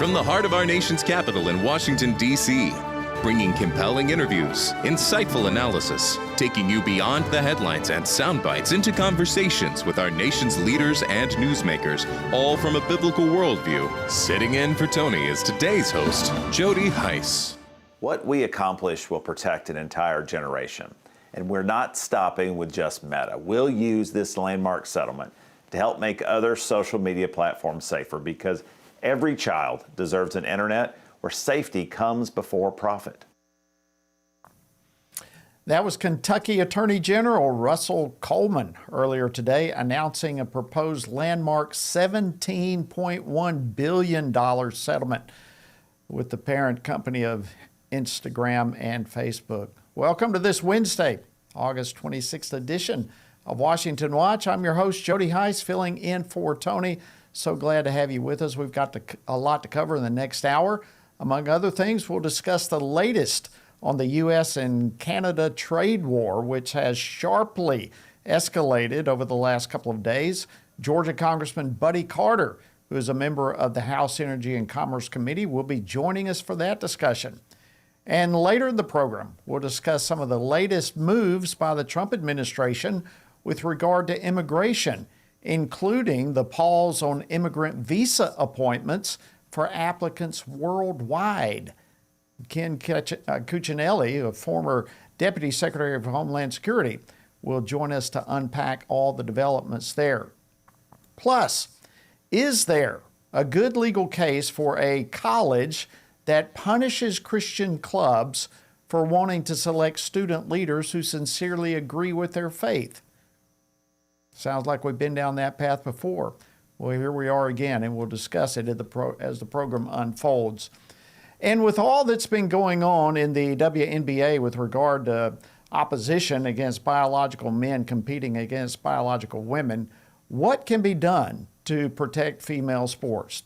from the heart of our nation's capital in Washington, D.C., bringing compelling interviews, insightful analysis, taking you beyond the headlines and sound bites into conversations with our nation's leaders and newsmakers, all from a biblical worldview. Sitting in for Tony is today's host, Jody Heiss. What we accomplish will protect an entire generation. And we're not stopping with just Meta. We'll use this landmark settlement to help make other social media platforms safer, because every child deserves an internet where safety comes before profit. That was Kentucky Attorney General Russell Coleman earlier today announcing a proposed landmark $17.1 billion settlement with the parent company of Instagram and Facebook. Welcome to this Wednesday, August 26th edition of Washington Watch. I'm your host, Jody Heiss, filling in for Tony. So glad to have you with us. We've got a lot to cover in the next hour. Among other things, we'll discuss the latest on the U.S. and Canada trade war, which has sharply escalated over the last couple of days. Georgia Congressman Buddy Carter, who is a member of the House Energy and Commerce Committee, will be joining us for that discussion. And later in the program, we'll discuss some of the latest moves by the Trump administration with regard to immigration, including the pause on immigrant visa appointments for applicants worldwide. Ken Cuccinelli, a former Deputy Secretary of Homeland Security, will join us to unpack all the developments there. Plus, is there a good legal case for a college that punishes Christian clubs for wanting to select student leaders who sincerely agree with their faith? Sounds like we've been down that path before. Well, here we are again, and we'll discuss it as the program unfolds. And with all that's been going on in the WNBA with regard to opposition against biological men competing against biological women, what can be done to protect female sports?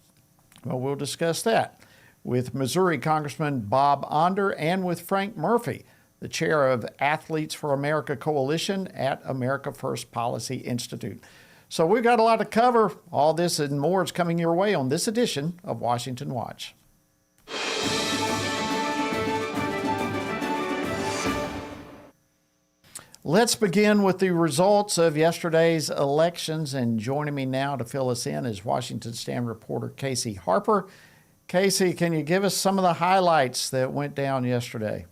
Well, we'll discuss that with Missouri Congressman Bob Onder and with Frank Murphy, the chair of Athletes for America Coalition at America First Policy Institute. So we've got a lot to cover. All this and more is coming your way on this edition of Washington Watch. Let's begin with the results of yesterday's elections, and joining me now to fill us in is Washington Stand reporter Casey Harper. Casey, can you give us some of the highlights that went down yesterday?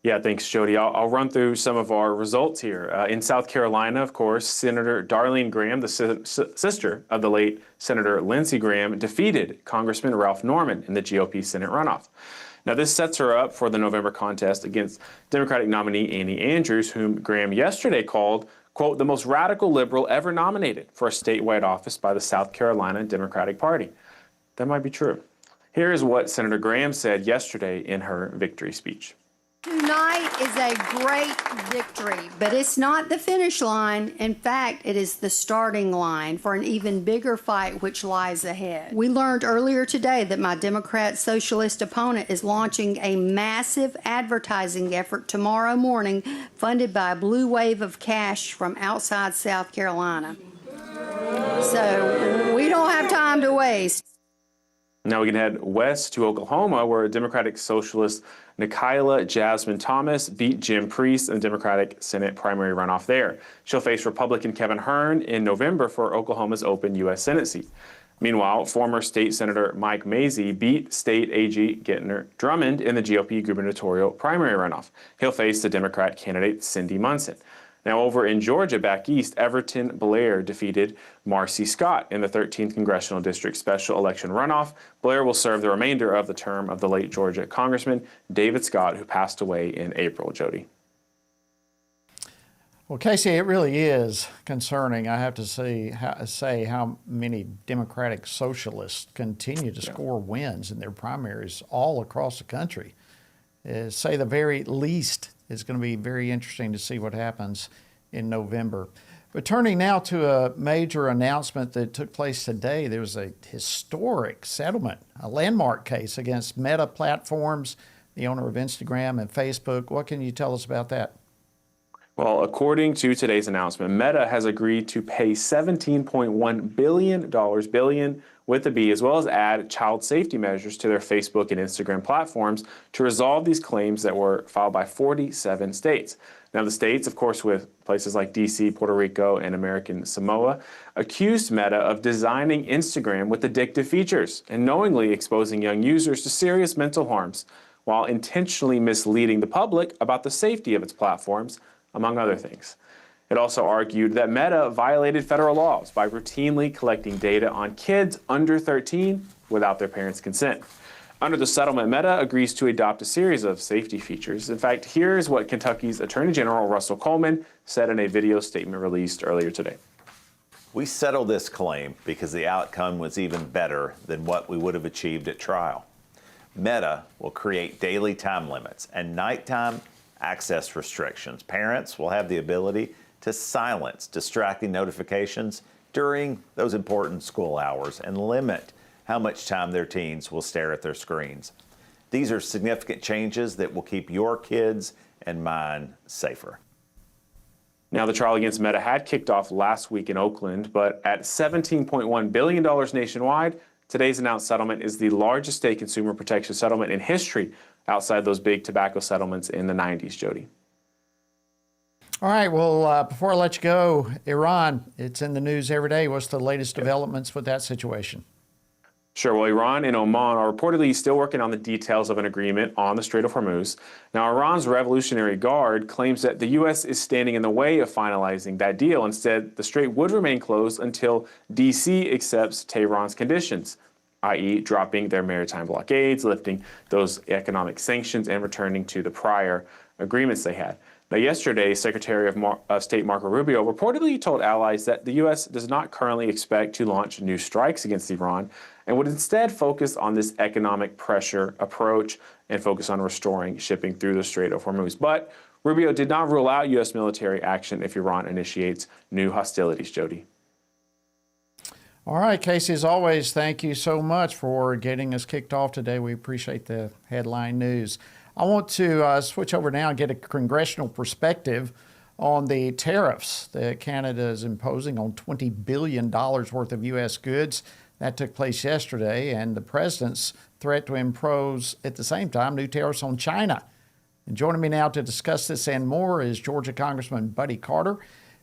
Yeah, thanks, Jody. I'll run through some of our results here. In South Carolina, of course, Senator Darlene Graham, the sister of the late Senator Lindsey Graham, defeated Congressman Ralph Norman in the GOP Senate runoff. Now, this sets her up for the November contest against Democratic nominee Annie Andrews, whom Graham yesterday called, quote, the most radical liberal ever nominated for a statewide office by the South Carolina Democratic Party. That might be true. Here is what Senator Graham said yesterday in her victory speech. Tonight is a great victory, but it's not the finish line. In fact, it is the starting line for an even bigger fight which lies ahead. We learned earlier today that my Democrat socialist opponent is launching a massive advertising effort tomorrow morning funded by a blue wave of cash from outside South Carolina. So we don't have time to waste. Now we can head west to Oklahoma, where Democratic Socialist Nikayla Jasmine Thomas beat Jim Priest in the Democratic Senate primary runoff there. She'll face Republican Kevin Hern in November for Oklahoma's open U.S. Senate seat. Meanwhile, former state Senator Mike Mazzei beat state AG Gentner Drummond in the GOP gubernatorial primary runoff. He'll face the Democrat candidate Cindy Munson. Now over in Georgia, back east, Everton Blair defeated Marcy Scott in the 13th Congressional District special election runoff. Blair will serve the remainder of the term of the late Georgia Congressman David Scott, who passed away in April, Jody. Well, Casey, it really is concerning. I have to say how many Democratic socialists continue to score wins in their primaries all across the country. Say the very least. It's going to be very interesting to see what happens in November. But turning now to a major announcement that took place today, there was a historic settlement, a landmark case against Meta Platforms, the owner of Instagram and Facebook. What can you tell us about that? Well, according to today's announcement, Meta has agreed to pay $17.1 billion with a B, as well as add child safety measures to their Facebook and Instagram platforms to resolve these claims that were filed by 47 states. Now, the states, of course, with places like DC, Puerto Rico, and American Samoa, accused Meta of designing Instagram with addictive features and knowingly exposing young users to serious mental harms, while intentionally misleading the public about the safety of its platforms, among other things. It also argued that Meta violated federal laws by routinely collecting data on kids under 13 without their parents' consent. Under the settlement, Meta agrees to adopt a series of safety features. In fact, here's what Kentucky's Attorney General Russell Coleman said in a video statement released earlier today. We settled this claim because the outcome was even better than what we would have achieved at trial. Meta will create daily time limits and nighttime access restrictions. Parents will have the ability to silence distracting notifications during those important school hours and limit how much time their teens will stare at their screens. These are significant changes that will keep your kids and mine safer. Now, the trial against Meta had kicked off last week in Oakland, but at $17.1 billion nationwide, today's announced settlement is the largest state consumer protection settlement in history outside those big tobacco settlements in the 90s, Jody. All right, well, before I let you go, Iran, it's in the news every day. What's the latest developments with that situation? Sure. Well, Iran and Oman are reportedly still working on the details of an agreement on the Strait of Hormuz. Now, Iran's Revolutionary Guard claims that the U.S. is standing in the way of finalizing that deal. Instead, the strait would remain closed until D.C. accepts Tehran's conditions, i.e. dropping their maritime blockades, lifting those economic sanctions, and returning to the prior agreements they had. Now, yesterday, Secretary of State Marco Rubio reportedly told allies that the U.S. does not currently expect to launch new strikes against Iran and would instead focus on this economic pressure approach and focus on restoring shipping through the Strait of Hormuz. But Rubio did not rule out U.S. military action if Iran initiates new hostilities, Jody. All right, Casey, as always, thank you so much for getting us kicked off today. We appreciate the headline news. I want to switch over now and get a congressional perspective on the tariffs that Canada is imposing on $20 billion worth of U.S. goods. That took place yesterday, and the president's threat to impose at the same time new tariffs on China. And joining me now to discuss this and more is Georgia Congressman Buddy Carter.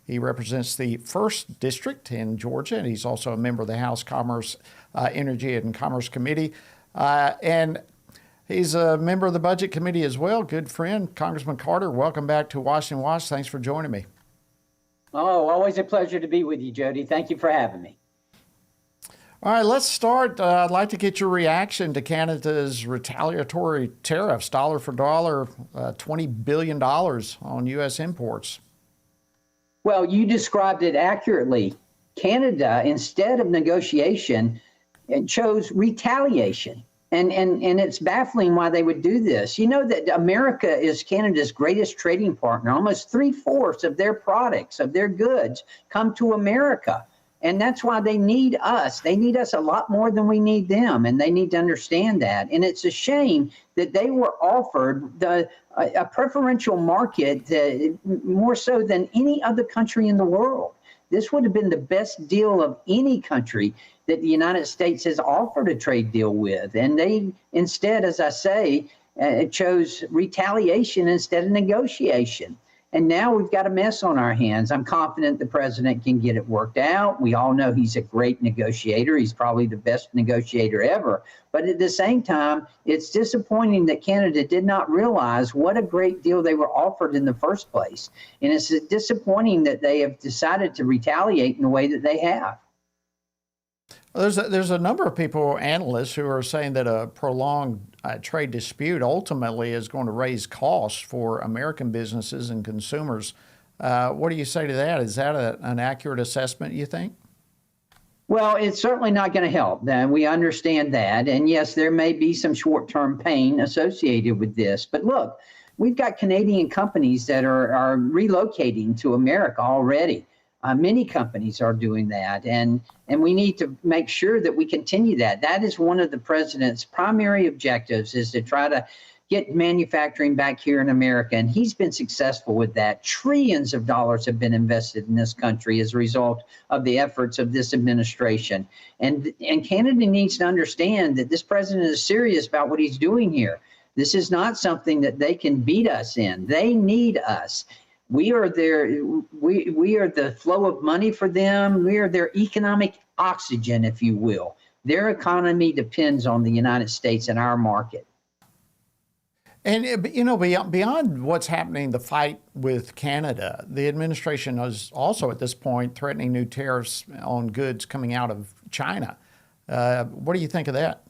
He represents the 1st District in Georgia, and he's also a member of the House Commerce, Energy and Commerce Committee. And he's a member of the Budget Committee as well. Good friend, Congressman Carter. Welcome back to Washington Watch. Thanks for joining me. Oh, always a pleasure to be with you, Jody. Thank you for having me. All right, let's start. I'd like to get your reaction to Canada's retaliatory tariffs, dollar for dollar, $20 billion on U.S. imports. Well, you described it accurately. Canada, instead of negotiation, chose retaliation. And it's baffling why they would do this. You know that America is Canada's greatest trading partner. Almost 3/4 of their products, of their goods, come to America. And that's why they need us. They need us a lot more than we need them, and they need to understand that. And it's a shame that they were offered a preferential market more so than any other country in the world. This would have been the best deal of any country that the United States has offered a trade deal with. And they instead, as I say, chose retaliation instead of negotiation. And now we've got a mess on our hands. I'm confident the president can get it worked out. We all know he's a great negotiator. He's probably the best negotiator ever. But at the same time, it's disappointing that Canada did not realize what a great deal they were offered in the first place. And it's disappointing that they have decided to retaliate in the way that they have. There's a number of people, analysts, who are saying that a prolonged trade dispute ultimately is going to raise costs for American businesses and consumers. What do you say to that? Is that an accurate assessment, you think? Well, it's certainly not going to help. We understand that. And yes, there may be some short-term pain associated with this. But look, we've got Canadian companies that are relocating to America already. Many companies are doing that, and we need to make sure that we continue that. That is one of the president's primary objectives, is to try to get manufacturing back here in America. And he's been successful with that. Trillions of dollars have been invested in this country as a result of the efforts of this administration. And Canada needs to understand that this president is serious about what he's doing here. This is not something that they can beat us in. They need us. We are we are the flow of money for them. We are their economic oxygen, if you will. Their economy depends on the United States and our market. And, beyond what's happening, the fight with Canada, the administration is also at this point threatening new tariffs on goods coming out of China. What do you think of that?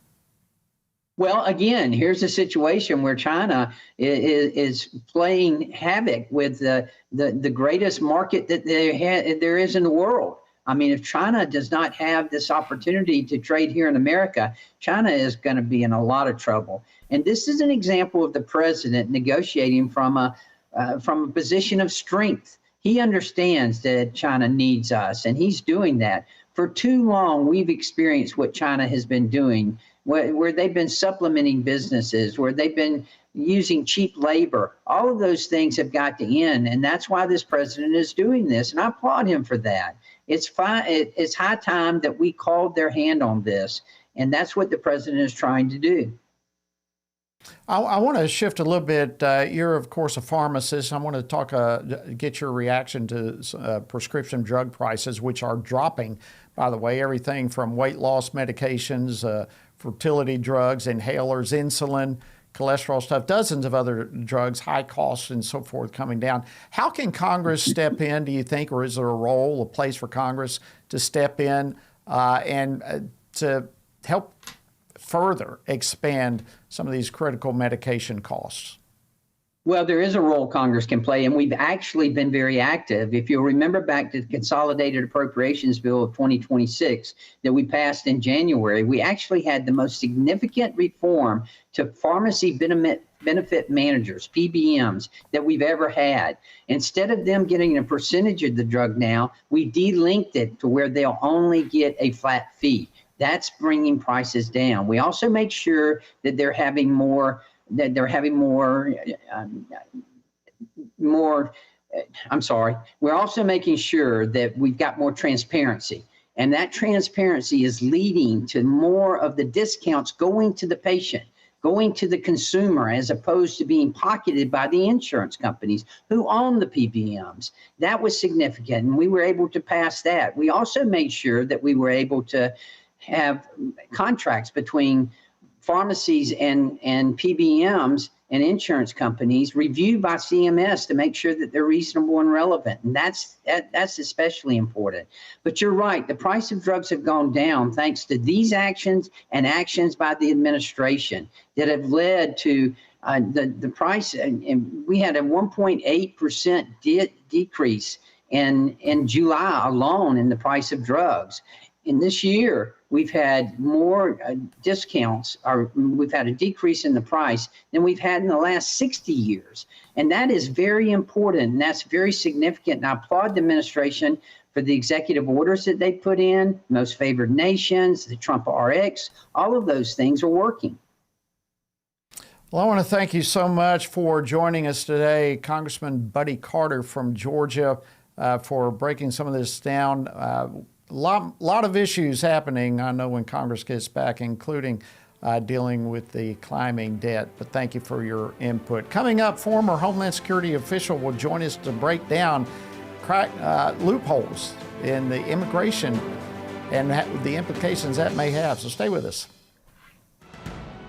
Well, again, here's a situation where China is playing havoc with the greatest market that there is in the world. I mean, if China does not have this opportunity to trade here in America, China is going to be in a lot of trouble. And this is an example of the president negotiating from a position of strength. He understands that China needs us, and he's doing that. For too long, we've experienced what China has been doing, where they've been supplementing businesses, where they've been using cheap labor. All of those things have got to end, and that's why this president is doing this, and I applaud him for that. It's high time that we called their hand on this, and that's what the president is trying to do. I want to shift a little bit. You're, of course, a pharmacist. I want to get your reaction to prescription drug prices, which are dropping, by the way, everything from weight loss medications, fertility drugs, inhalers, insulin, cholesterol stuff, dozens of other drugs, high costs and so forth coming down. How can Congress step in, do you think, or is there a place for Congress to step in and to help further expand some of these critical medication costs? Well, there is a role Congress can play, and we've actually been very active. If you'll remember back to the Consolidated Appropriations Bill of 2026 that we passed in January, we actually had the most significant reform to pharmacy benefit managers, PBMs, that we've ever had. Instead of them getting a percentage of the drug now, we delinked it to where they'll only get a flat fee. That's bringing prices down. We also make sure that they're having more. We're also making sure that we've got more transparency. And that transparency is leading to more of the discounts going to the patient, going to the consumer, as opposed to being pocketed by the insurance companies who own the PBMs. That was significant, and we were able to pass that. We also made sure that we were able to have contracts between pharmacies and PBMs and insurance companies reviewed by CMS to make sure that they're reasonable and relevant. And that's especially important. But you're right, the price of drugs have gone down thanks to these actions and actions by the administration that have led to the price. And we had a 1.8% decrease in July alone in the price of drugs. In this year, we've had more discounts, or we've had a decrease in the price than we've had in the last 60 years. And that is very important, and that's very significant. And I applaud the administration for the executive orders that they put in, most favored nations, the Trump RX, all of those things are working. Well, I want to thank you so much for joining us today, Congressman Buddy Carter from Georgia, for breaking some of this down. Lot of issues happening, I know, when Congress gets back, including dealing with the climbing debt. But thank you for your input. Coming up, former Homeland Security official will join us to break down loopholes in the immigration and the implications that may have. So stay with us.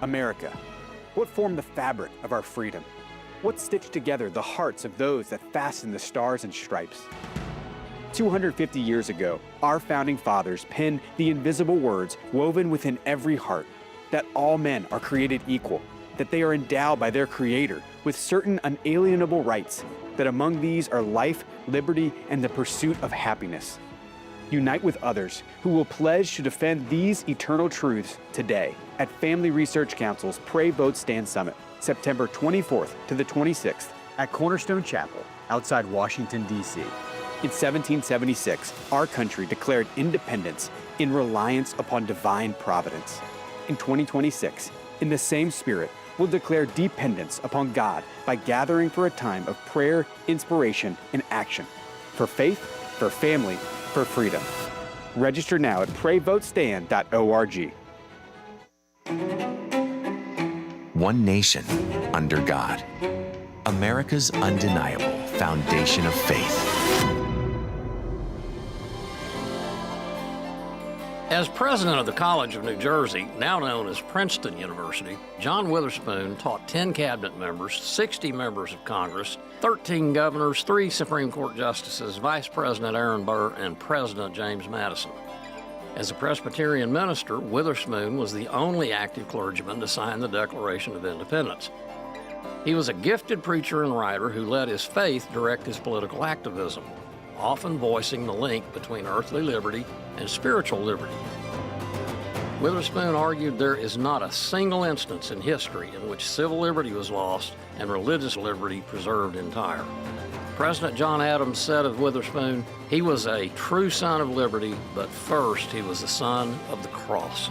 America, what formed the fabric of our freedom? What stitched together the hearts of those that fasten the stars and stripes? 250 years ago, our founding fathers penned the invisible words woven within every heart, that all men are created equal, that they are endowed by their Creator with certain unalienable rights, that among these are life, liberty, and the pursuit of happiness. Unite with others who will pledge to defend these eternal truths today at Family Research Council's Pray, Vote, Stand Summit, September 24th to the 26th at Cornerstone Chapel outside Washington, D.C. In 1776, our country declared independence in reliance upon divine providence. In 2026, in the same spirit, will declare dependence upon God by gathering for a time of prayer, inspiration, and action for faith, for family, for freedom. Register now at prayvotestand.org. One nation under God. America's undeniable foundation of faith. As president of the College of New Jersey, now known as Princeton University, John Witherspoon taught 10 cabinet members, 60 members of Congress, 13 governors, 3 Supreme Court justices, Vice President Aaron Burr, and President James Madison. As a Presbyterian minister, Witherspoon was the only active clergyman to sign the Declaration of Independence. He was a gifted preacher and writer who let his faith direct his political activism, often voicing the link between earthly liberty and spiritual liberty. Witherspoon argued there is not a single instance in history in which civil liberty was lost and religious liberty preserved entire. President John Adams said of Witherspoon, he was a true son of liberty, but first he was the son of the cross.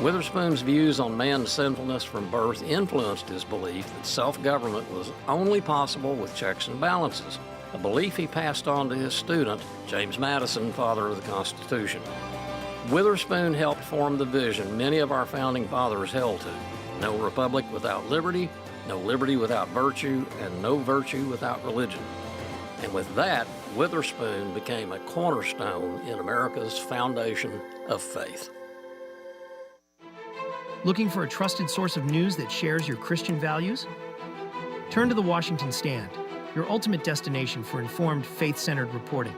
Witherspoon's views on man's sinfulness from birth influenced his belief that self-government was only possible with checks and balances, a belief he passed on to his student, James Madison, father of the Constitution. Witherspoon helped form the vision many of our founding fathers held to: no republic without liberty, no liberty without virtue, and no virtue without religion. And with that, Witherspoon became a cornerstone in America's foundation of faith. Looking for a trusted source of news that shares your Christian values? Turn to the Washington Stand, your ultimate destination for informed, faith-centered reporting.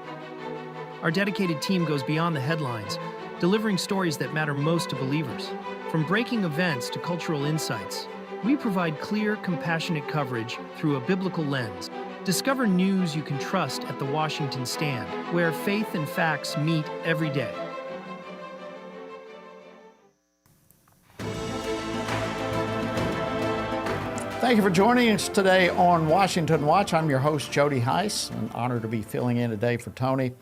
Our dedicated team goes beyond the headlines, delivering stories that matter most to believers. From breaking events to cultural insights, we provide clear, compassionate coverage through a biblical lens. Discover news you can trust at the Washington Stand, where faith and facts meet every day. Thank you for joining us today on Washington Watch. I'm your host, Jody Heiss. An honor to be filling in today for Tony.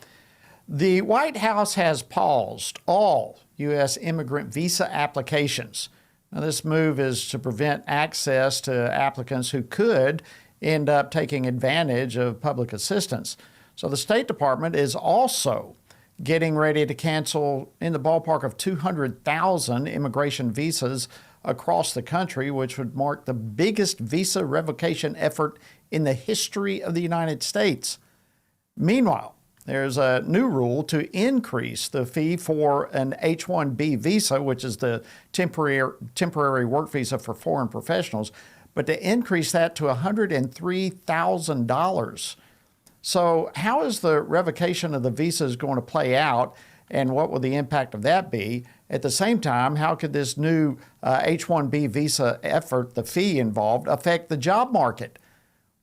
The White House has paused all U.S. immigrant visa applications. Now, this move is to prevent access to applicants who could end up taking advantage of public assistance. So the State Department is also getting ready to cancel in the ballpark of 200,000 immigration visas across the country, which would mark the biggest visa revocation effort in the history of the United States. Meanwhile, there's a new rule to increase the fee for an H-1B visa, which is the temporary work visa for foreign professionals, but to increase that to $103,000. So how is the revocation of the visas going to play out, and what will the impact of that be? At the same time, how could this new H-1B visa effort, the fee involved, affect the job market?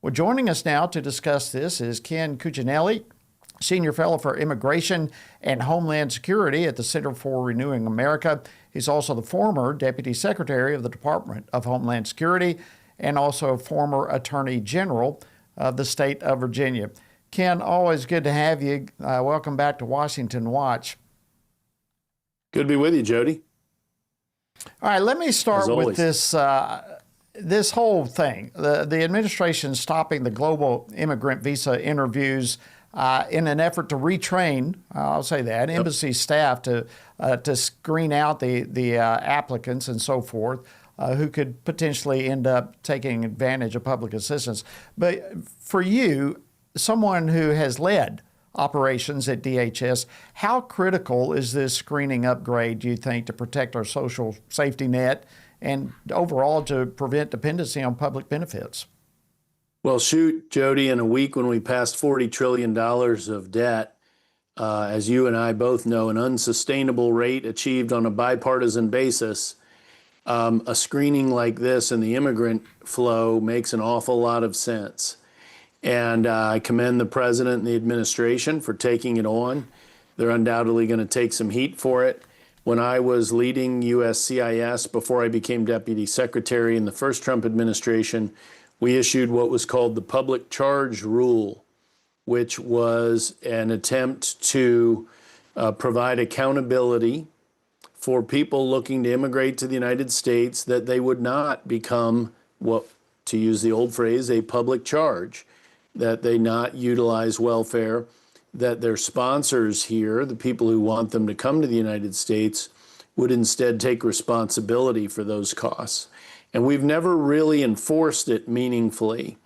Well, joining us now to discuss this is Ken Cuccinelli, Senior Fellow for Immigration and Homeland Security at the Center for Renewing America. He's also the former Deputy Secretary of the Department of Homeland Security and also former Attorney General of the state of Virginia. Ken, always good to have you. Welcome back to Washington Watch. Good to be with you, Jody. All right, let me start with this this whole thing. The administration stopping the global immigrant visa interviews in an effort to retrain, I'll say that, embassy staff to screen out the applicants and so forth who could potentially end up taking advantage of public assistance. But for you, someone who has led operations at DHS, how critical is this screening upgrade, do you think, to protect our social safety net and overall to prevent dependency on public benefits? Well, shoot, Jody, in a week when we passed $40 trillion of debt, as you and I both know, an unsustainable rate achieved on a bipartisan basis, a screening like this in the immigrant flow makes an awful lot of sense. And I commend the president and the administration for taking it on. They're undoubtedly going to take some heat for it. When I was leading USCIS before I became deputy secretary in the first Trump administration, we issued what was called the public charge rule, which was an attempt to provide accountability for people looking to immigrate to the United States that they would not become what, to use the old phrase, a public charge, that they not utilize welfare, that their sponsors here, the people who want them to come to the United States, would instead take responsibility for those costs. And we've never really enforced it meaningfully.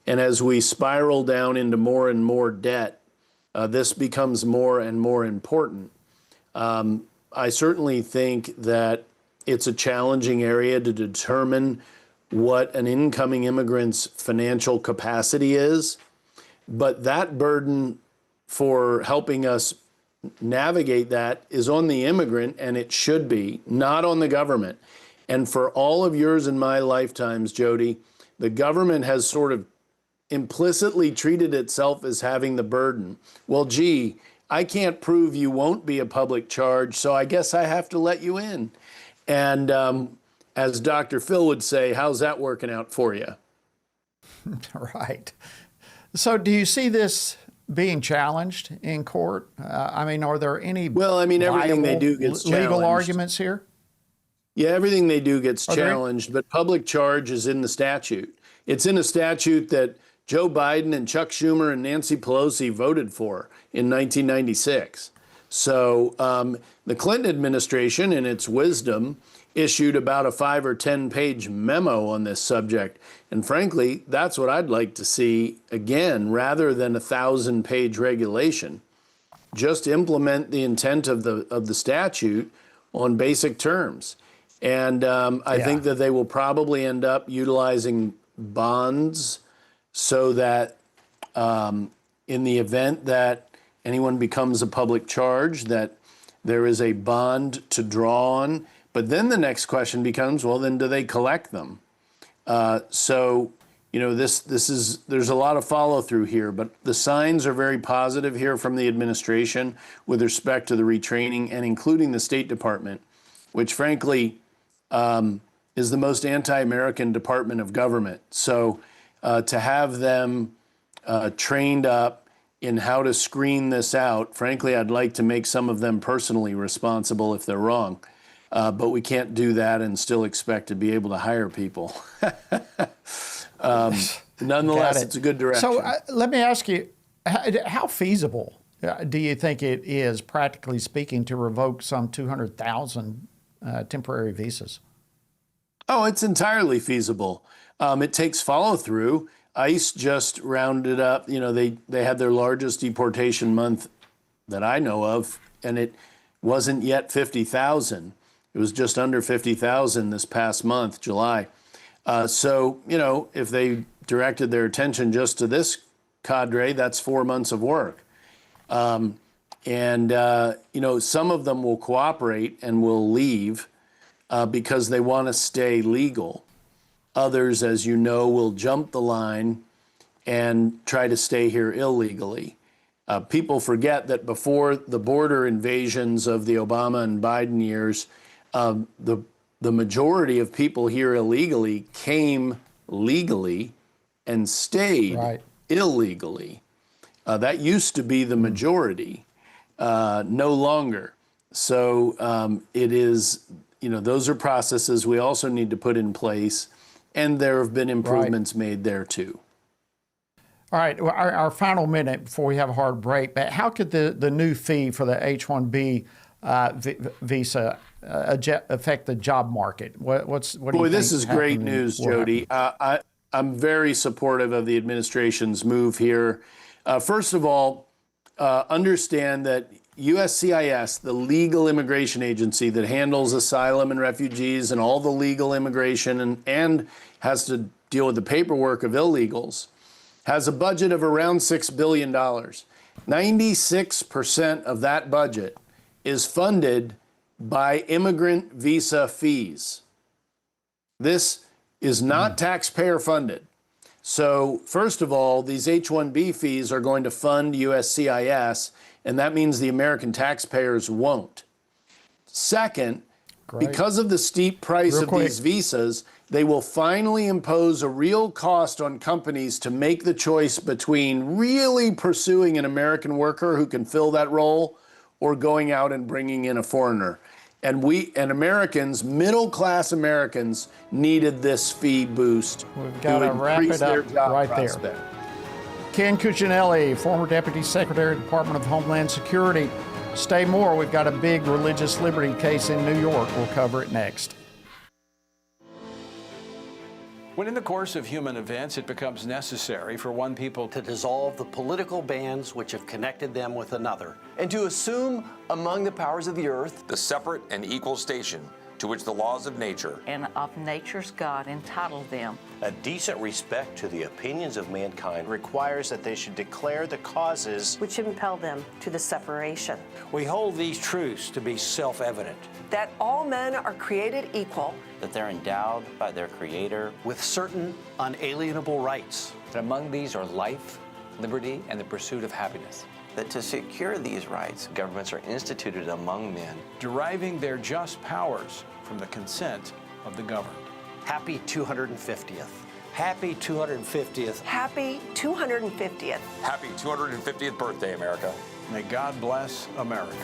And as we spiral down into more and more debt, this becomes more and more important. I certainly think that it's a challenging area to determine what an incoming immigrant's financial capacity is, but that burden for helping us navigate that is on the immigrant, and it should be, not on the government. And for all of yours and my lifetimes, Jody, the government has sort of implicitly treated itself as having the burden. Well, gee, I can't prove you won't be a public charge, so I guess I have to let you in. And as Dr. Phil would say, how's that working out for you? Right. So do you see this being challenged in court? I mean, are there any everything they do gets legal challenged. arguments here? Yeah, everything they do gets challenged, but public charge is in the statute. It's in a statute that Joe Biden and Chuck Schumer and Nancy Pelosi voted for in 1996. So the Clinton administration, in its wisdom, issued about a 5 or 10 page memo on this subject. And frankly, that's what I'd like to see again, rather than a 1,000-page regulation. Just implement the intent of the statute on basic terms. And I think that they will probably end up utilizing bonds so that in the event that anyone becomes a public charge, that there is a bond to draw on. But then the next question becomes, well, then do they collect them? So, you know, there's a lot of follow through here, but the signs are very positive here from the administration with respect to the retraining and including the State Department, which frankly is the most anti-American department of government. So to have them trained up in how to screen this out, frankly, I'd like to make some of them personally responsible if they're wrong. But we can't do that and still expect to be able to hire people. Nonetheless, it's a good direction. So let me ask you, how feasible do you think it is, practically speaking, to revoke some 200,000 temporary visas? Oh, it's entirely feasible. It takes follow through. ICE just rounded up, you know, they had their largest deportation month that I know of, and it wasn't yet 50,000. It was just under 50,000 this past month, July. So, you know, if they directed their attention just to this cadre, that's 4 months of work. You know, some of them will cooperate and will leave because they want to stay legal. Others, as you know, will jump the line and try to stay here illegally. People forget that before the border invasions of the Obama and Biden years, the majority of people here illegally came legally and stayed illegally. That used to be the majority, no longer. So it is, you know, those are processes we also need to put in place, and there have been improvements made there too. All right, well, our final minute before we have a hard break, but how could the new fee for the H-1B visa affect the job market? What do you think? Boy, this is great news, Jody. I'm very supportive of the administration's move here. First of all, understand that USCIS, the legal immigration agency that handles asylum and refugees and all the legal immigration and has to deal with the paperwork of illegals, has a budget of around $6 billion. 96% of that budget is funded by immigrant visa fees. This is not taxpayer funded. So first of all, these H-1B fees are going to fund USCIS, and that means the American taxpayers won't. Second, because of the steep price of these visas, they will finally impose a real cost on companies to make the choice between really pursuing an American worker who can fill that role or going out and bringing in a foreigner. And Americans, middle-class Americans, needed this fee boost We've got to to wrap increase it their up job right prospect. there. Ken Cuccinelli, former Deputy Secretary, Department of Homeland Security. Stay more. We've got a big religious liberty case in New York. We'll cover it next. When in the course of human events it becomes necessary for one people to dissolve the political bands which have connected them with another, and to assume among the powers of the earth the separate and equal station to which the laws of nature and of nature's God entitled them. A decent respect to the opinions of mankind requires that they should declare the causes which impel them to the separation. We hold these truths to be self-evident. That all men are created equal. That they're endowed by their Creator with certain unalienable rights. And among these are life, liberty, and the pursuit of happiness. That to secure these rights, governments are instituted among men, deriving their just powers from the consent of the governed. Happy 250th. Happy 250th. Happy 250th. Happy 250th birthday, America. May God bless America.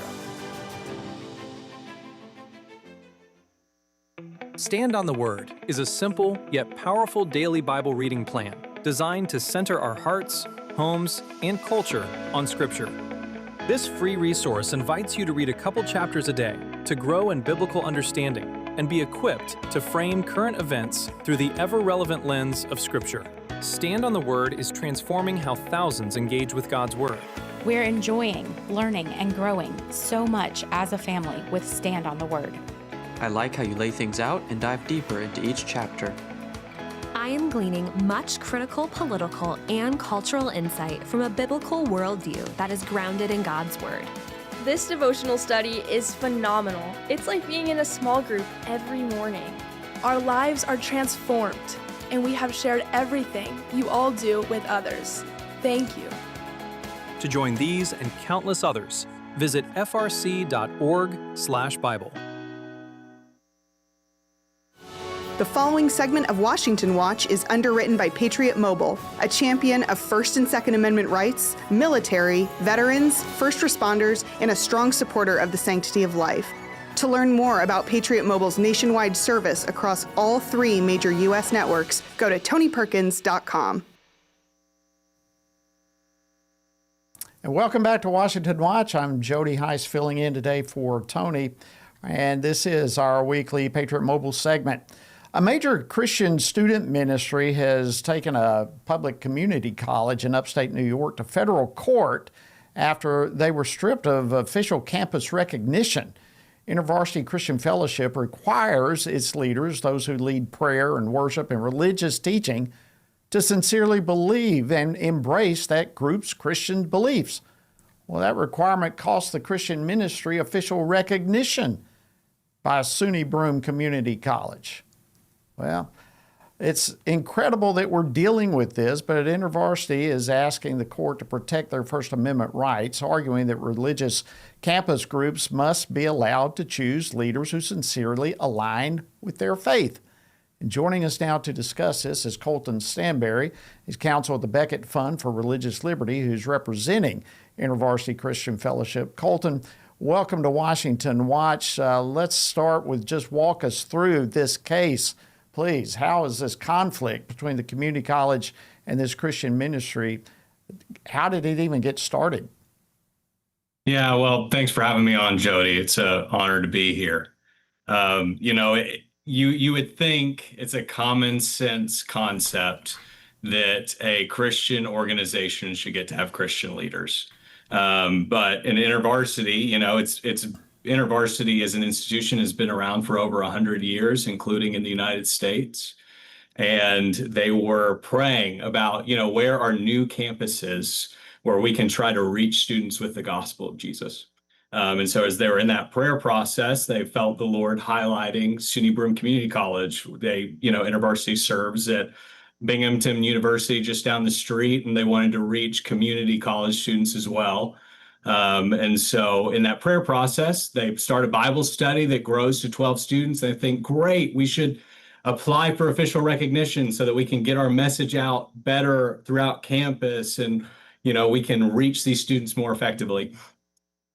Stand on the Word is a simple yet powerful daily Bible reading plan designed to center our hearts, homes, and culture on Scripture. This free resource invites you to read a couple chapters a day to grow in biblical understanding and be equipped to frame current events through the ever-relevant lens of Scripture. Stand on the Word is transforming how thousands engage with God's Word. We're enjoying, learning, and growing so much as a family with Stand on the Word. I like how you lay things out and dive deeper into each chapter. I am gleaning much critical political and cultural insight from a biblical worldview that is grounded in God's Word. This devotional study is phenomenal. It's like being in a small group every morning. Our lives are transformed, and we have shared everything you all do with others. Thank you. To join these and countless others, visit frc.org/Bible. The following segment of Washington Watch is underwritten by Patriot Mobile, a champion of First and Second Amendment rights, military, veterans, first responders, and a strong supporter of the sanctity of life. To learn more about Patriot Mobile's nationwide service across all 3 major U.S. networks, go to TonyPerkins.com. And welcome back to Washington Watch. I'm Jody Heiss filling in today for Tony, and this is our weekly Patriot Mobile segment. A major Christian student ministry has taken a public community college in upstate New York to federal court after they were stripped of official campus recognition. InterVarsity Christian Fellowship requires its leaders, those who lead prayer and worship and religious teaching, to sincerely believe and embrace that group's Christian beliefs. Well, that requirement cost the Christian ministry official recognition by SUNY Broome Community College. Well, it's incredible that we're dealing with this, but InterVarsity is asking the court to protect their First Amendment rights, arguing that religious campus groups must be allowed to choose leaders who sincerely align with their faith. And joining us now to discuss this is Colton Stanberry. He's counsel at the Beckett Fund for Religious Liberty, who's representing InterVarsity Christian Fellowship. Colton, welcome to Washington Watch. Let's start with just walk us through this case. Please, how is this conflict between the community college and this Christian ministry, how did it even get started? Yeah, well, thanks for having me on, Jody. It's an honor to be here. You would think it's a common sense concept that a Christian organization should get to have Christian leaders. But in InterVarsity, it's InterVarsity as an institution has been around for over 100 years, including in the United States. And they were praying about, where are new campuses where we can try to reach students with the gospel of Jesus. And so as they were in that prayer process, they felt the Lord highlighting SUNY Broome Community College. InterVarsity serves at Binghamton University just down the street, and they wanted to reach community college students as well. And so in that prayer process, they start a Bible study that grows to 12 students. They think, great, we should apply for official recognition so that we can get our message out better throughout campus and, we can reach these students more effectively.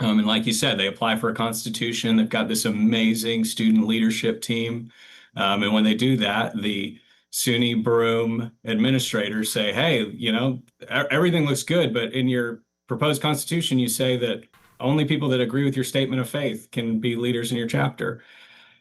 And like you said, they apply for a constitution. They've got this amazing student leadership team. And when they do that, the SUNY Broome administrators say, hey, everything looks good, but in your proposed constitution, you say that only people that agree with your statement of faith can be leaders in your chapter.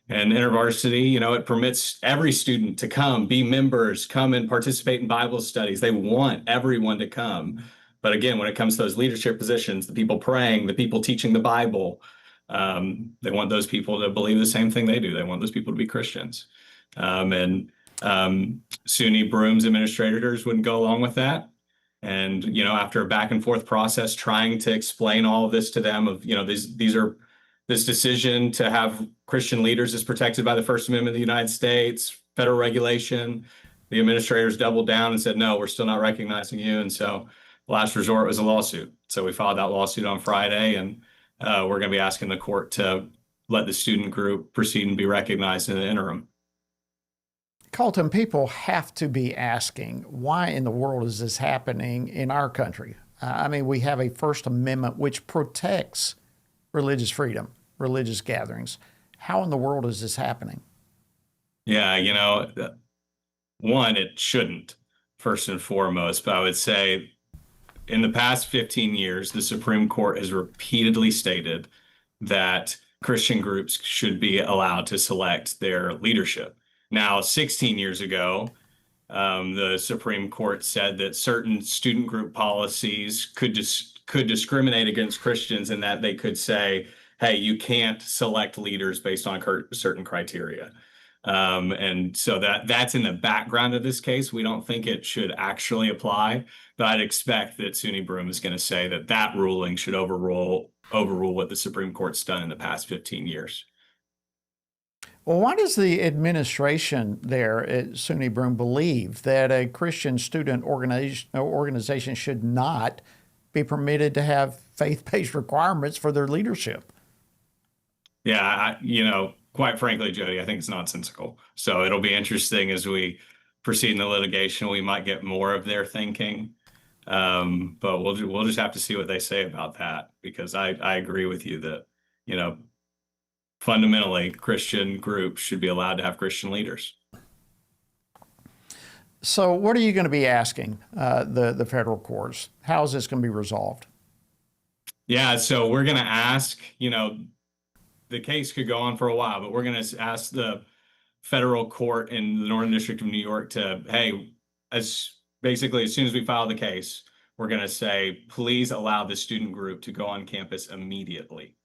And InterVarsity, it permits every student to come, be members, come and participate in Bible studies. They want everyone to come. But again, when it comes to those leadership positions, the people praying, the people teaching the Bible, they want those people to believe the same thing they do. They want those people to be Christians. And SUNY Broome's administrators wouldn't go along with that. And, after a back and forth process, trying to explain all of this to them of, this decision to have Christian leaders is protected by the First Amendment of the United States, federal regulation. The administrators doubled down and said, no, we're still not recognizing you. And so last resort was a lawsuit. So we filed that lawsuit on Friday, and we're going to be asking the court to let the student group proceed and be recognized in the interim. Colton, people have to be asking, why in the world is this happening in our country? We have a First Amendment which protects religious freedom, religious gatherings. How in the world is this happening? Yeah, one, it shouldn't, first and foremost, but I would say in the past 15 years, the Supreme Court has repeatedly stated that Christian groups should be allowed to select their leadership. Now, 16 years ago, the Supreme Court said that certain student group policies could discriminate against Christians, in that they could say, hey, you can't select leaders based on certain criteria. And so that's in the background of this case. We don't think it should actually apply, but I'd expect that SUNY Broome is going to say that ruling should overrule what the Supreme Court's done in the past 15 years. Well, why does the administration there at SUNY Broome believe that a Christian student organization should not be permitted to have faith-based requirements for their leadership? Yeah, quite frankly, Jody, I think it's nonsensical. So it'll be interesting as we proceed in the litigation. We might get more of their thinking, but we'll just have to see what they say about that, because I agree with you that, fundamentally, Christian groups should be allowed to have Christian leaders. So what are you going to be asking the federal courts? How is this going to be resolved? Yeah, so we're going to ask, the case could go on for a while, but we're going to ask the federal court in the Northern District of New York to, hey, as soon as we file the case, we're going to say, please allow the student group to go on campus immediately.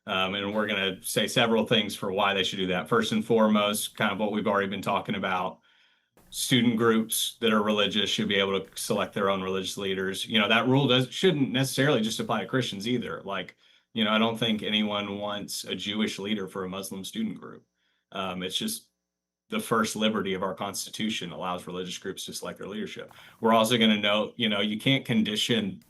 And we're going to say several things for why they should do that. First and foremost, kind of what we've already been talking about, student groups that are religious should be able to select their own religious leaders. That rule shouldn't necessarily just apply to Christians either. I don't think anyone wants a Jewish leader for a Muslim student group. It's just the first liberty of our Constitution allows religious groups to select their leadership. We're also going to note, you can't condition,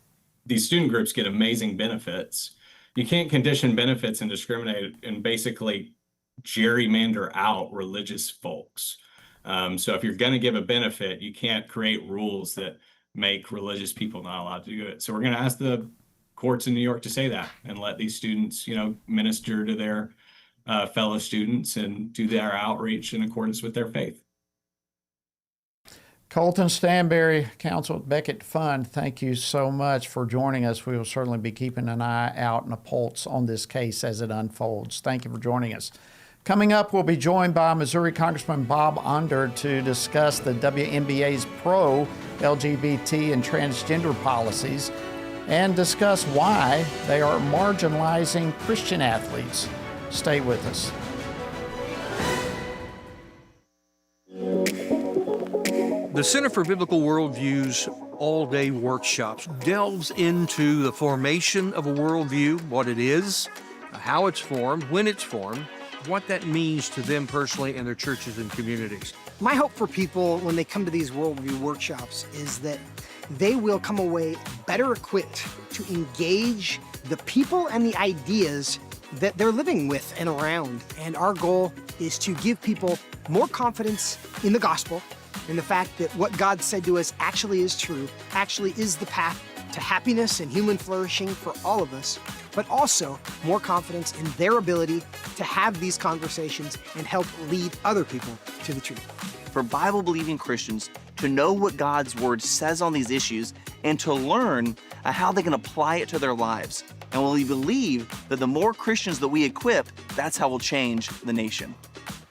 these student groups get amazing benefits. You can't condition benefits and discriminate and basically gerrymander out religious folks. So if you're going to give a benefit, you can't create rules that make religious people not allowed to do it. So we're going to ask the courts in New York to say that and let these students, minister to their fellow students and do their outreach in accordance with their faith. Colton Stanberry, counsel at Beckett Fund, thank you so much for joining us. We will certainly be keeping an eye out and a pulse on this case as it unfolds. Thank you for joining us. Coming up, we'll be joined by Missouri Congressman Bob Onder to discuss the WNBA's pro-LGBT and transgender policies and discuss why they are marginalizing Christian athletes. Stay with us. The Center for Biblical Worldview's all-day workshops delves into the formation of a worldview, what it is, how it's formed, when it's formed, what that means to them personally and their churches and communities. My hope for people when they come to these worldview workshops is that they will come away better equipped to engage the people and the ideas that they're living with and around. And our goal is to give people more confidence in the gospel, in the fact that what God said to us actually is true, actually is the path to happiness and human flourishing for all of us, but also more confidence in their ability to have these conversations and help lead other people to the truth. For Bible-believing Christians to know what God's Word says on these issues and to learn how they can apply it to their lives. And we believe that the more Christians that we equip, that's how we'll change the nation.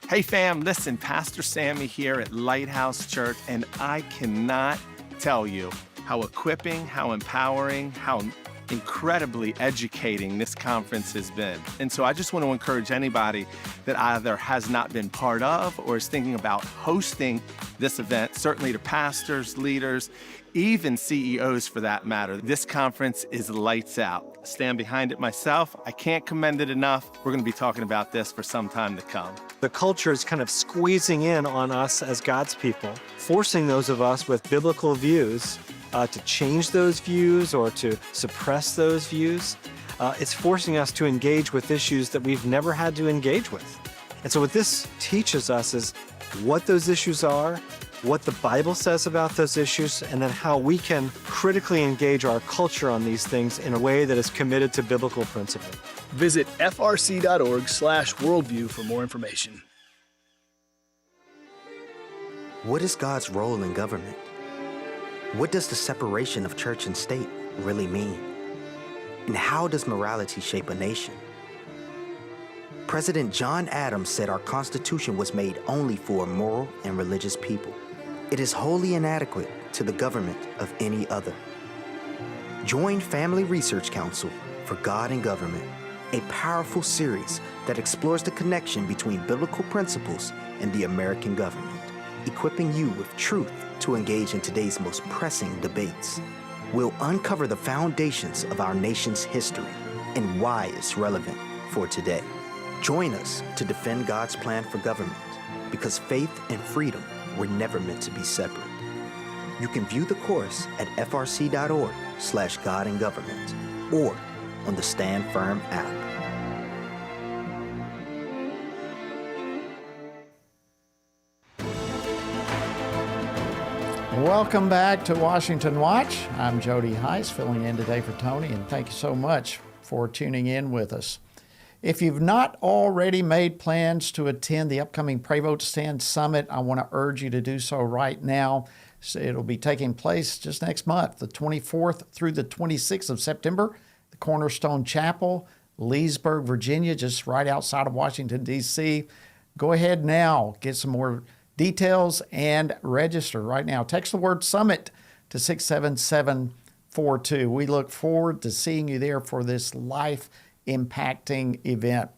Hey fam, listen, Pastor Sammy here at Lighthouse Church, and I cannot tell you how equipping, how empowering, how incredibly educating this conference has been. And so I just want to encourage anybody that either has not been part of or is thinking about hosting this event, certainly to pastors, leaders, even CEOs for that matter. This conference is lights out. I stand behind it myself. I can't commend it enough. We're going to be talking about this for some time to come. The culture is kind of squeezing in on us as God's people, forcing those of us with biblical views to change those views or to suppress those views. It's forcing us to engage with issues that we've never had to engage with. And so what this teaches us is what those issues are, what the Bible says about those issues, and then how we can critically engage our culture on these things in a way that is committed to biblical principle. Visit frc.org/worldview for more information. What is God's role in government? What does the separation of church and state really mean? And how does morality shape a nation? President John Adams said our Constitution was made only for moral and religious people. It is wholly inadequate to the government of any other. Join Family Research Council for God and Government, a powerful series that explores the connection between biblical principles and the American government, equipping you with truth to engage in today's most pressing debates. We'll uncover the foundations of our nation's history and why it's relevant for today. Join us to defend God's plan for government, because faith and freedom were never meant to be separate. You can view the course at frc.org/godandgovernment or on the Stand Firm app. Welcome back to Washington Watch. I'm Jody Heiss, filling in today for Tony, and thank you so much for tuning in with us. If you've not already made plans to attend the upcoming Pray Vote Stand Summit, I want to urge you to do so right now. So it'll be taking place just next month, the 24th through the 26th of September, the Cornerstone Chapel, Leesburg, Virginia, just right outside of Washington, D.C. Go ahead now, get some more details and register right now. Text the word SUMMIT to 67742. We look forward to seeing you there for this life-impacting event.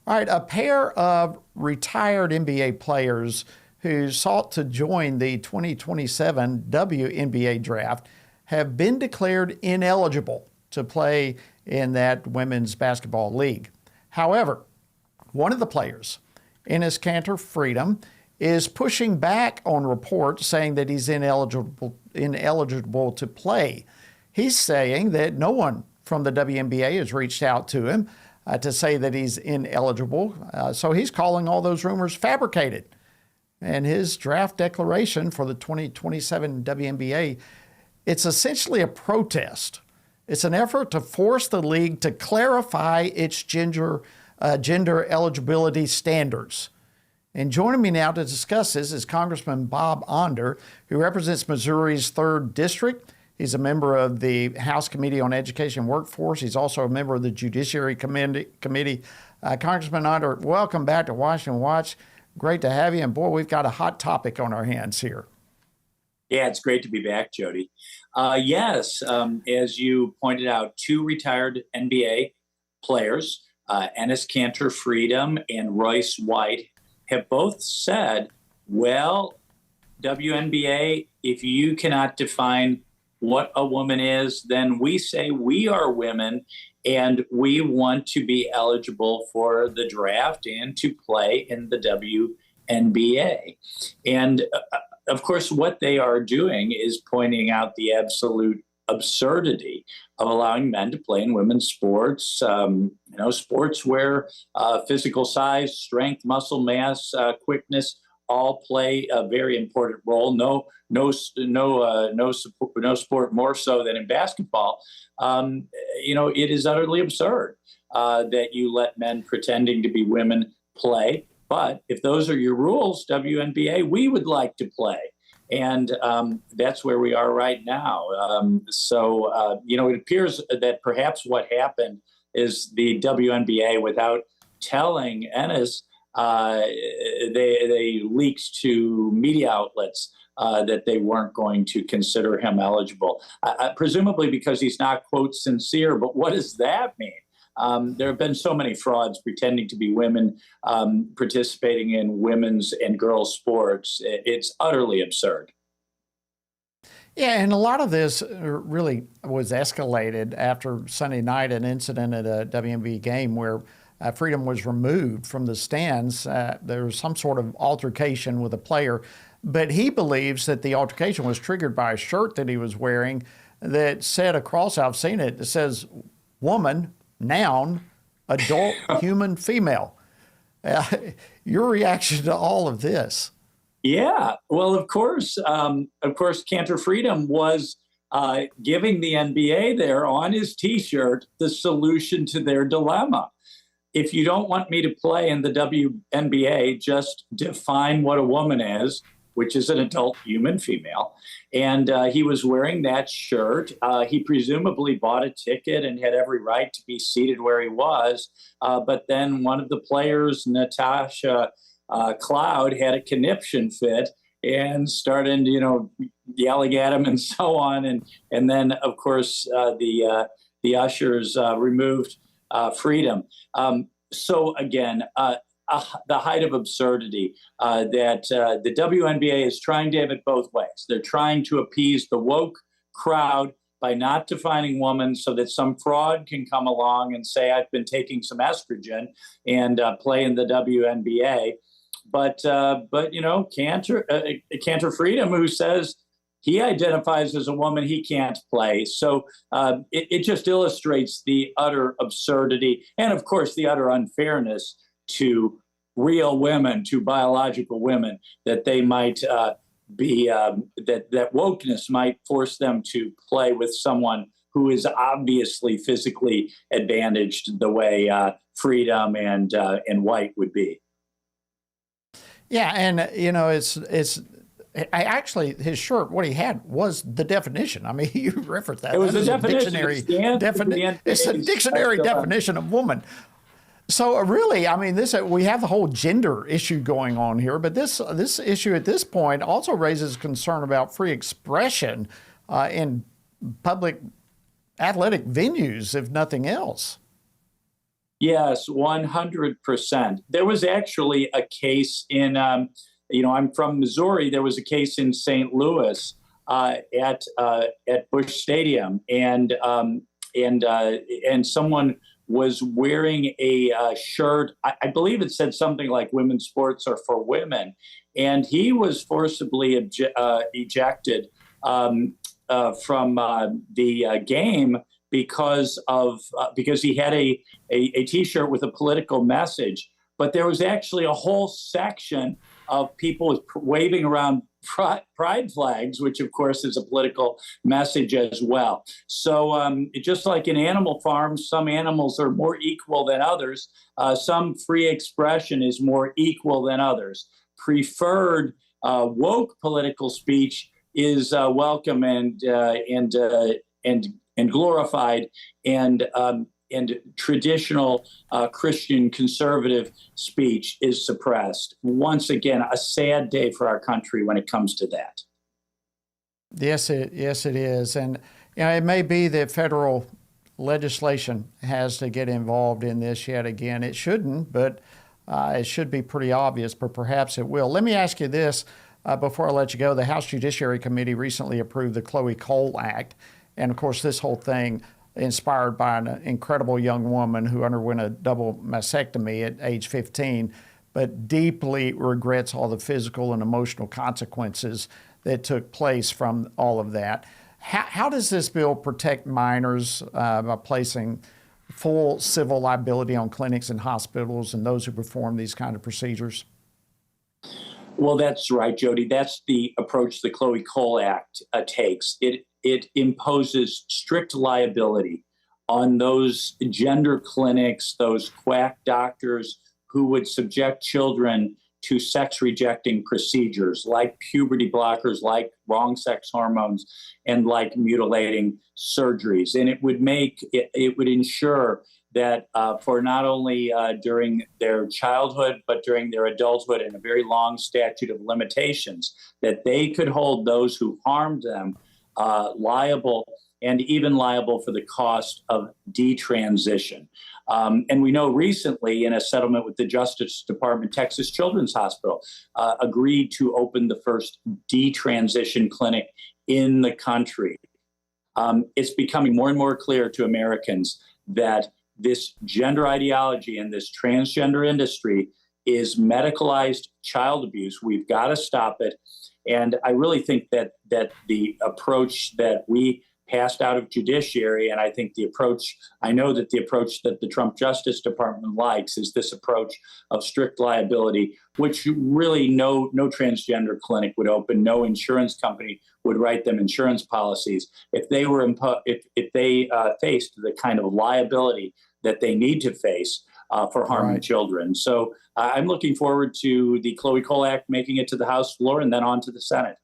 All right, a pair of retired NBA players who sought to join the 2027 WNBA draft have been declared ineligible to play in that women's basketball league. However, one of the players, Enes Kanter Freedom, is pushing back on reports saying that he's ineligible to play. He's saying that no one from the WNBA has reached out to him to say that he's ineligible. So he's calling all those rumors fabricated. And his draft declaration for the 2027 WNBA, it's essentially a protest. It's an effort to force the league to clarify its gender eligibility standards. And joining me now to discuss this is Congressman Bob Onder, who represents Missouri's 3rd District. He's a member of the House Committee on Education and Workforce. He's also a member of the Judiciary Committee. Congressman Onder, welcome back to Washington Watch. Great to have you. And boy, we've got a hot topic on our hands here. Yeah, it's great to be back, Jody. Yes, as you pointed out, 2 retired NBA players, Enes Kanter Freedom and Royce White, have both said, well, WNBA, if you cannot define what a woman is, then we say we are women and we want to be eligible for the draft and to play in the WNBA. And of course, what they are doing is pointing out the absolute absurdity of allowing men to play in women's sports, sports where physical size, strength, muscle mass, quickness all play a very important role. No sport more so than in basketball. It is utterly absurd that you let men pretending to be women play. But if those are your rules, WNBA, we would like to play. And that's where we are right now. It appears that perhaps what happened is the WNBA, without telling Ennis, they leaked to media outlets that they weren't going to consider him eligible, presumably because he's not, quote, sincere. But what does that mean? There have been so many frauds pretending to be women participating in women's and girls' sports. It's utterly absurd. Yeah, and a lot of this really was escalated after Sunday night, an incident at a WNBA game where Freedom was removed from the stands. There was some sort of altercation with a player, but he believes that the altercation was triggered by a shirt that he was wearing that said across, I've seen it, it says woman, noun, adult, human, female. Your reaction to all of this? Yeah, well, of course, Cantor Freedom was giving the NBA there on his T-shirt the solution to their dilemma. If you don't want me to play in the WNBA, just define what a woman is, which is an adult human female. And he was wearing that shirt. He presumably bought a ticket and had every right to be seated where he was. But then one of the players, Natasha Cloud, had a conniption fit and started, yelling at him and so on. And then, of course, the ushers removed Freedom. So again, the height of absurdity that the WNBA is trying to have it both ways. They're trying to appease the woke crowd by not defining woman so that some fraud can come along and say, I've been taking some estrogen and play in the WNBA. But Cantor Freedom, who says he identifies as a woman, he can't play. So it just illustrates the utter absurdity and, of course, the utter unfairness to real women, to biological women, that they might that wokeness might force them to play with someone who is obviously physically advantaged the way Freedom and White would be. Yeah, and it's actually his shirt. What he had was the definition. I mean, you referenced that. It was a dictionary. It's a dictionary definition of woman. So really, I mean, we have the whole gender issue going on here, but this issue at this point also raises concern about free expression in public athletic venues, if nothing else. Yes, 100%. There was actually a case in, I'm from Missouri. There was a case in St. Louis at Busch Stadium, and someone was wearing a shirt. I believe it said something like "Women's sports are for women," and he was forcibly ejected from the game because he had a T-shirt with a political message. But there was actually a whole section of people waving around pride flags, which of course is a political message as well. So just like in animal farms, some animals are more equal than others. Some free expression is more equal than others. Preferred woke political speech is welcome and glorified, and traditional Christian conservative speech is suppressed. Once again, a sad day for our country when it comes to that. Yes, it is. And it may be that federal legislation has to get involved in this yet again. It shouldn't, but it should be pretty obvious, but perhaps it will. Let me ask you this before I let you go. The House Judiciary Committee recently approved the Chloe Cole Act. And of course, this whole thing inspired by an incredible young woman who underwent a double mastectomy at age 15, but deeply regrets all the physical and emotional consequences that took place from all of that. How does this bill protect minors by placing full civil liability on clinics and hospitals and those who perform these kind of procedures? Well, that's right, Jody. That's the approach the Chloe Cole Act takes. It imposes strict liability on those gender clinics, those quack doctors who would subject children to sex-rejecting procedures like puberty blockers, like wrong sex hormones, and like mutilating surgeries. And it would ensure that for not only during their childhood, but during their adulthood and a very long statute of limitations, that they could hold those who harmed them liable, and even liable for the cost of detransition. And we know recently in a settlement with the Justice Department, Texas Children's Hospital agreed to open the first detransition clinic in the country. It's becoming more and more clear to Americans that this gender ideology and this transgender industry is medicalized child abuse. We've got to stop it. And I really think that the approach that we passed out of judiciary, and I think I know that the approach that the Trump Justice Department likes is this approach of strict liability, which really no transgender clinic would open, no insurance company would write them insurance policies if they were if they faced the kind of liability that they need to face for harming children. So I'm looking forward to the Chloe Cole Act making it to the House floor and then on to the Senate.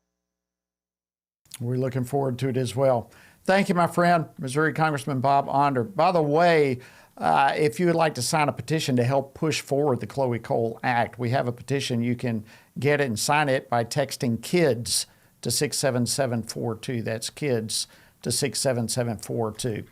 We're looking forward to it as well. Thank you, my friend, Missouri Congressman Bob Onder. By the way, if you would like to sign a petition to help push forward the Chloe Cole Act, we have a petition. You can get it and sign it by texting KIDS to 67742. That's KIDS to 67742.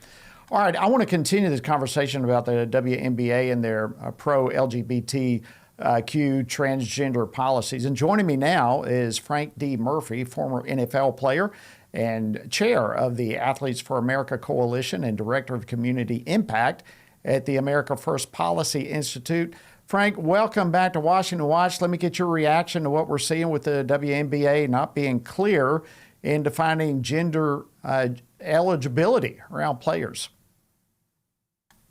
All right, I want to continue this conversation about the WNBA and their pro-LGBTQ transgender policies. And joining me now is Frank D. Murphy, former NFL player and chair of the Athletes for America Coalition and director of community impact at the America First Policy Institute. Frank, welcome back to Washington Watch. Let me get your reaction to what we're seeing with the WNBA not being clear in defining gender eligibility around players.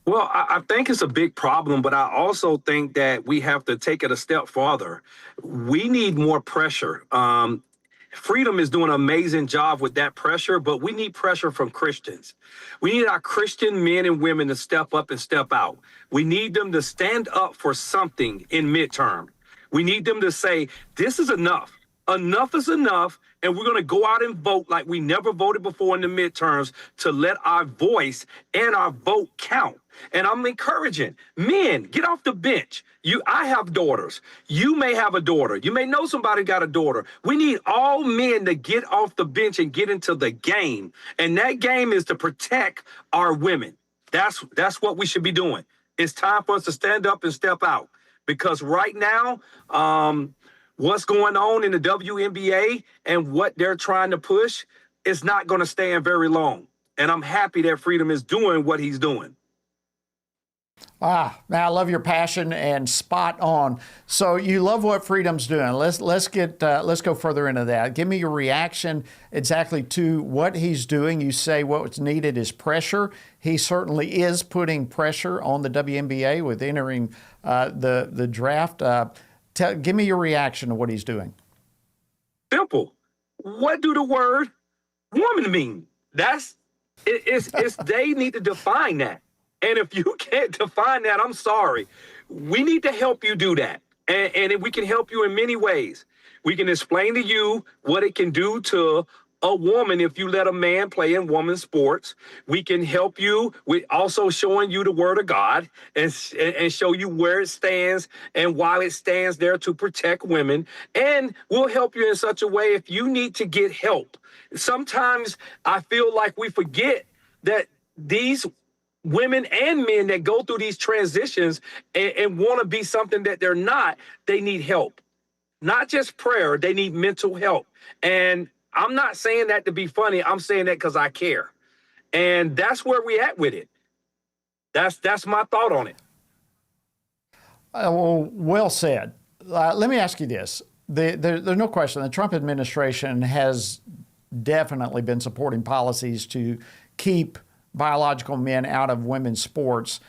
Well, I think it's a big problem, but I also think that we have to take it a step farther. We need more pressure. Freedom is doing an amazing job with that pressure, but we need pressure from Christians. We need our Christian men and women to step up and step out. We need them to stand up for something in midterm. We need them to say, this is enough. Enough is enough, and we're going to go out and vote like we never voted before in the midterms to let our voice and our vote count. And I'm encouraging men, get off the bench. I have daughters. You may have a daughter. You may know somebody got a daughter. We need all men to get off the bench and get into the game. And that game is to protect our women. That's what we should be doing. It's time for us to stand up and step out. Because right now, what's going on in the WNBA and what they're trying to push is not going to stand very long. And I'm happy that Freedom is doing what he's doing. Now I love your passion and spot on. So you love what Freedom's doing. Let's go further into that. Give me your reaction exactly to what he's doing. You say what's needed is pressure. He certainly is putting pressure on the WNBA with entering the draft. Give me your reaction to what he's doing. Simple. What do the word woman mean? It's they need to define that. And if you can't define that, I'm sorry. We need to help you do that. And we can help you in many ways. We can explain to you what it can do to a woman if you let a man play in women's sports. We can help you with also showing you the word of God and show you where it stands and why it stands there to protect women. And we'll help you in such a way if you need to get help. Sometimes I feel like we forget that these women and men that go through these transitions and want to be something that they're not, they need help. Not just prayer, they need mental help. And I'm not saying that to be funny. I'm saying that because I care. And that's where we at with it. That's my thought on it. Well said. Let me ask you this. There's no question the Trump administration has definitely been supporting policies to keep biological men out of women's sports.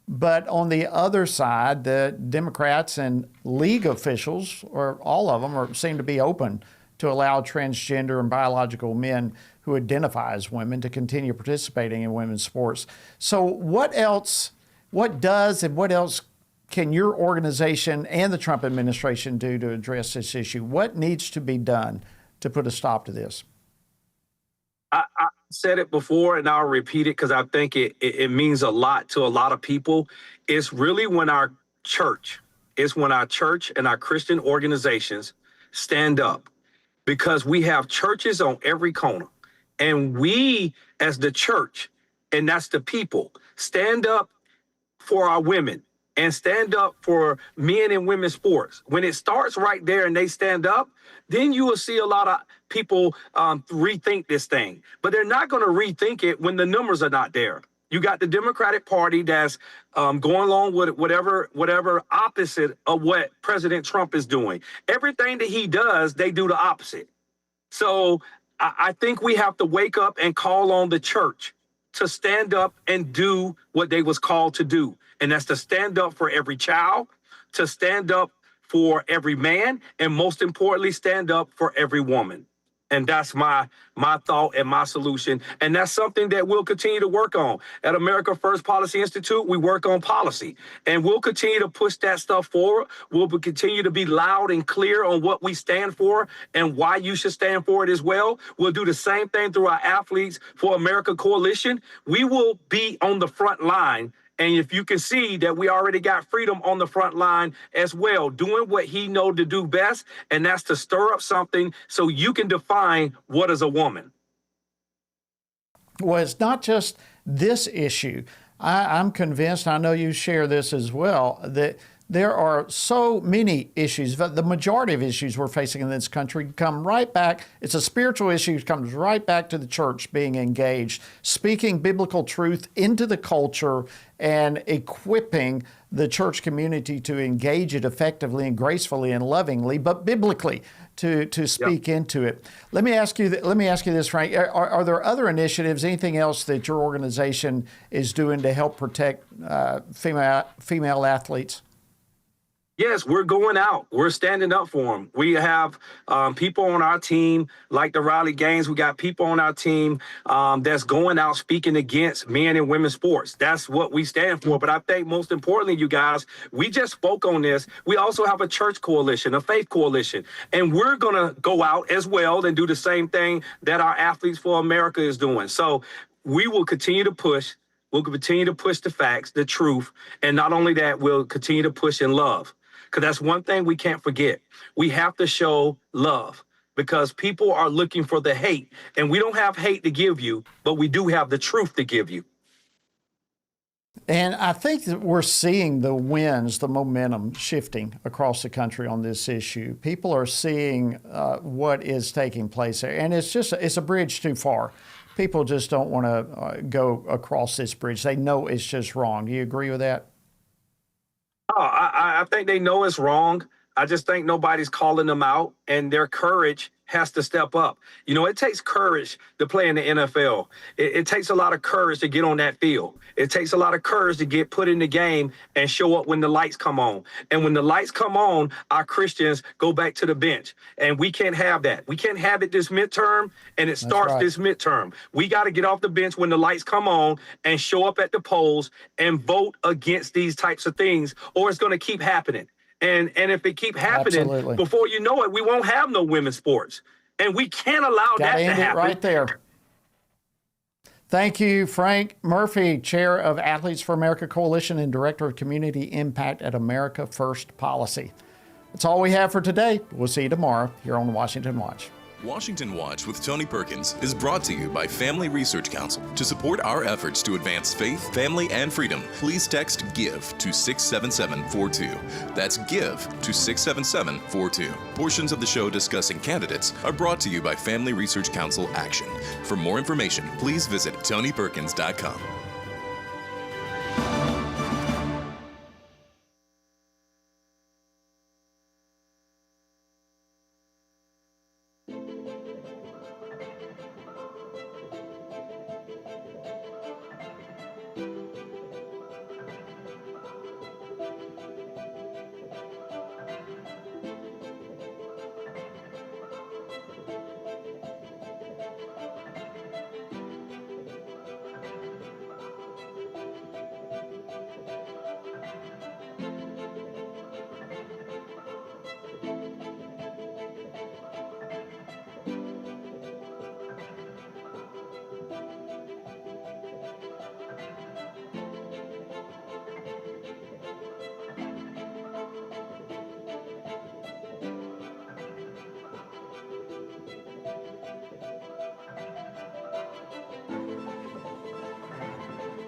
But on the other side, the Democrats and league officials, or all of them, seem to be open to allow transgender and biological men who identify as women to continue participating in women's sports. So what else can your organization and the Trump administration do to address this issue? What needs to be done to put a stop to this? I said it before, and I'll repeat it because I think it means a lot to a lot of people. It's really when our church and our Christian organizations stand up, because we have churches on every corner. And we, as the church, and that's the people, stand up for our women and stand up for men and women's sports. When it starts right there and they stand up, then you will see a lot of people rethink this thing. But they're not going to rethink it when the numbers are not there. You got the Democratic Party that's going along with whatever opposite of what President Trump is doing. Everything that he does, they do the opposite. So I think we have to wake up and call on the church to stand up and do what they was called to do. And that's to stand up for every child, to stand up for every man, and most importantly, stand up for every woman. And that's my thought and my solution. And that's something that we'll continue to work on. At America First Policy Institute, we work on policy. And we'll continue to push that stuff forward. We'll continue to be loud and clear on what we stand for and why you should stand for it as well. We'll do the same thing through our Athletes for America Coalition. We will be on the front line. And if you can see that we already got Freedom on the front line as well, doing what he knows to do best, and that's to stir up something so you can define what is a woman. Well, it's not just this issue. I'm convinced, I know you share this as well, that there are so many issues. The majority of issues we're facing in this country come right back. It's a spiritual issue. It comes right back to the church being engaged, speaking biblical truth into the culture and equipping the church community to engage it effectively and gracefully and lovingly, but biblically to speak into it. Let me ask you this, Frank. Are there other initiatives, anything else that your organization is doing to help protect female athletes? Yes, we're going out. We're standing up for them. We have people on our team, like the Riley Gaines. We got people on our team that's going out speaking against men and women's sports. That's what we stand for. But I think most importantly, you guys, we just spoke on this. We also have a church coalition, a faith coalition, and we're going to go out as well and do the same thing that our Athletes for America is doing. So we will continue to push. We'll continue to push the facts, the truth. And not only that, we'll continue to push in love. Because that's one thing we can't forget. We have to show love because people are looking for the hate. And we don't have hate to give you, but we do have the truth to give you. And I think that we're seeing the winds, the momentum shifting across the country on this issue. People are seeing what is taking place there. And it's a bridge too far. People just don't want to go across this bridge. They know it's just wrong. Do you agree with that? Oh, I think they know it's wrong. I just think nobody's calling them out, and their courage has to step up. You know, it takes courage to play in the NFL. It takes a lot of courage to get on that field. It takes a lot of courage to get put in the game and show up when the lights come on. And when the lights come on, our Christians go back to the bench. And we can't have that. We can't have it this midterm, and it starts this midterm. We got to get off the bench when the lights come on and show up at the polls and vote against these types of things, or it's going to keep happening. And if it keep happening, before you know it, we won't have no women's sports. And we can't allow that to happen. Right there. Thank you, Frank Murphy, Chair of Athletes for America Coalition and Director of Community Impact at America First Policy. That's all we have for today. We'll see you tomorrow here on Washington Watch. Washington Watch with Tony Perkins is brought to you by Family Research Council. To support our efforts to advance faith, family, and freedom, please text GIVE to 67742. That's GIVE to 67742. Portions of the show discussing candidates are brought to you by Family Research Council Action. For more information, please visit TonyPerkins.com.